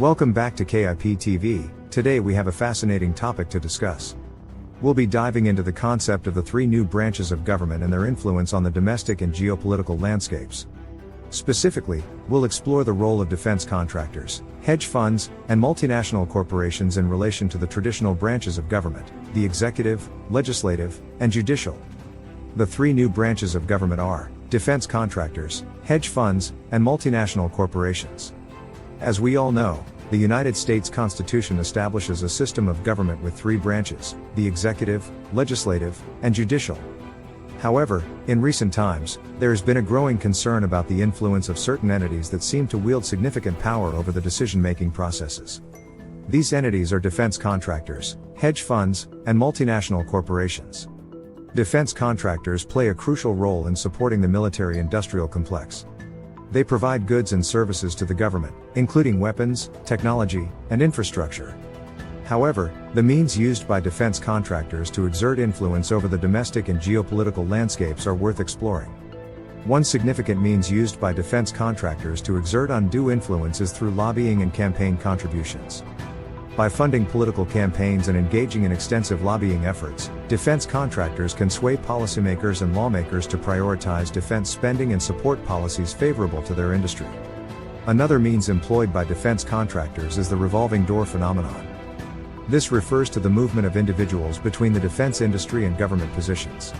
Welcome back to KIP TV. Today we have a fascinating topic to discuss. We'll be diving into the concept of the three new branches of government and their influence on the domestic and geopolitical landscapes. Specifically, we'll explore the role of defense contractors, hedge funds, and multinational corporations in relation to the traditional branches of government, the executive, legislative, and judicial. The three new branches of government are defense contractors, hedge funds, and multinational corporations. As we all know, the United States Constitution establishes a system of government with three branches: the executive, legislative, and judicial. However, in recent times, there has been a growing concern about the influence of certain entities that seem to wield significant power over the decision-making processes. These entities are defense contractors, hedge funds, and multinational corporations. Defense contractors play a crucial role in supporting the military-industrial complex. They provide goods and services to the government, including weapons, technology, and infrastructure. However, the means used by defense contractors to exert influence over the domestic and geopolitical landscapes are worth exploring. One significant means used by defense contractors to exert undue influence is through lobbying and campaign contributions. By funding political campaigns and engaging in extensive lobbying efforts, defense contractors can sway policymakers and lawmakers to prioritize defense spending and support policies favorable to their industry. Another means employed by defense contractors is the revolving door phenomenon. This refers to the movement of individuals between the defense industry and government positions.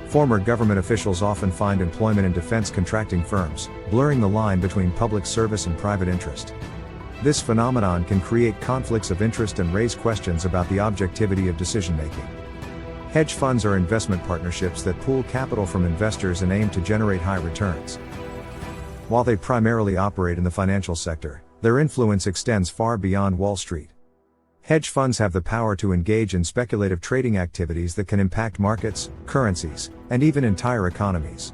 Former government officials often find employment in defense contracting firms, blurring the line between public service and private interest. This phenomenon can create conflicts of interest and raise questions about the objectivity of decision-making. Hedge funds are investment partnerships that pool capital from investors and aim to generate high returns. While they primarily operate in the financial sector, their influence extends far beyond Wall Street. Hedge funds have the power to engage in speculative trading activities that can impact markets, currencies, and even entire economies.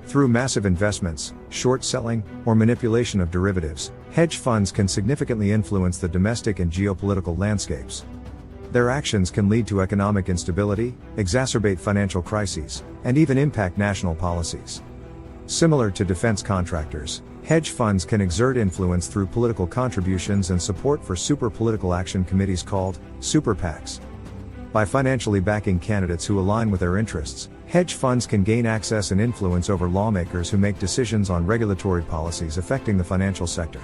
Through massive investments, short selling, or manipulation of derivatives, hedge funds can significantly influence the domestic and geopolitical landscapes. Their actions can lead to economic instability, exacerbate financial crises, and even impact national policies. Similar to defense contractors, hedge funds can exert influence through political contributions and support for super political action committees called super PACs. By financially backing candidates who align with their interests, hedge funds can gain access and influence over lawmakers who make decisions on regulatory policies affecting the financial sector.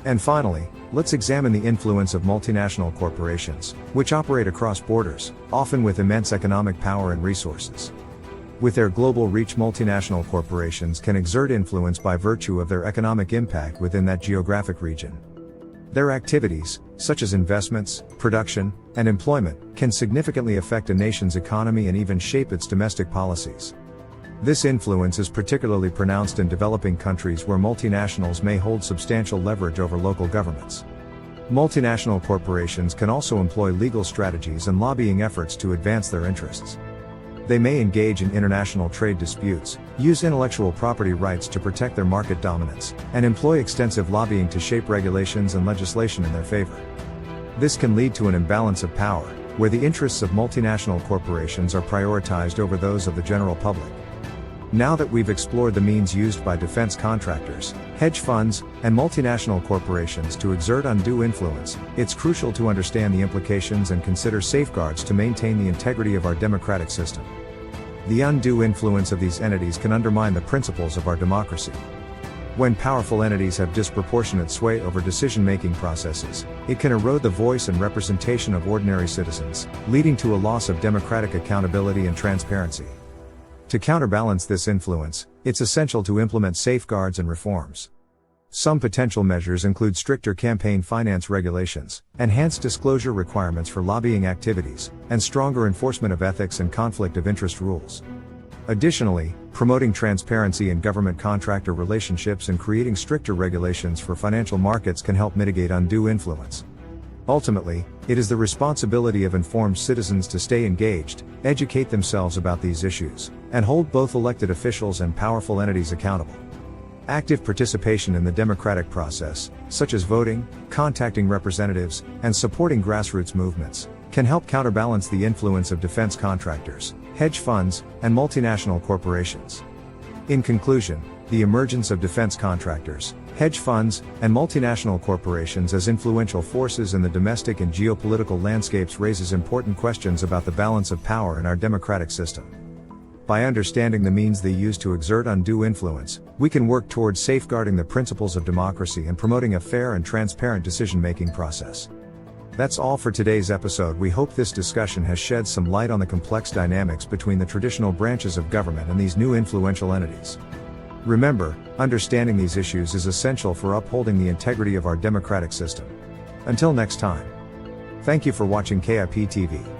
And finally, let's examine the influence of multinational corporations, which operate across borders, often with immense economic power and resources. With their global reach, multinational corporations can exert influence by virtue of their economic impact within that geographic region. Their activities, such as investments, production, and employment, can significantly affect a nation's economy and even shape its domestic policies. This influence is particularly pronounced in developing countries where multinationals may hold substantial leverage over local governments. Multinational corporations can also employ legal strategies and lobbying efforts to advance their interests. They may engage in international trade disputes, use intellectual property rights to protect their market dominance, and employ extensive lobbying to shape regulations and legislation in their favor. This can lead to an imbalance of power, where the interests of multinational corporations are prioritized over those of the general public. Now that we've explored the means used by defense contractors, hedge funds, and multinational corporations to exert undue influence, it's crucial to understand the implications and consider safeguards to maintain the integrity of our democratic system. The undue influence of these entities can undermine the principles of our democracy. When powerful entities have disproportionate sway over decision-making processes, it can erode the voice and representation of ordinary citizens, leading to a loss of democratic accountability and transparency. To counterbalance this influence, it's essential to implement safeguards and reforms. Some potential measures include stricter campaign finance regulations, enhanced disclosure requirements for lobbying activities, and stronger enforcement of ethics and conflict of interest rules. Additionally, promoting transparency in government contractor relationships and creating stricter regulations for financial markets can help mitigate undue influence. Ultimately, it is the responsibility of informed citizens to stay engaged, educate themselves about these issues, and hold both elected officials and powerful entities accountable. Active participation in the democratic process, such as voting, contacting representatives, and supporting grassroots movements, can help counterbalance the influence of defense contractors, hedge funds, and multinational corporations. In conclusion, The emergence of defense contractors, hedge funds, and multinational corporations as influential forces in the domestic and geopolitical landscapes raises important questions about the balance of power in our democratic system. By understanding the means they use to exert undue influence, we can work towards safeguarding the principles of democracy and promoting a fair and transparent decision-making process. That's all for today's episode. We hope this discussion has shed some light on the complex dynamics between the traditional branches of government and these new influential entities. Remember, understanding these issues is essential for upholding the integrity of our democratic system. Until next time. Thank you for watching KIP TV.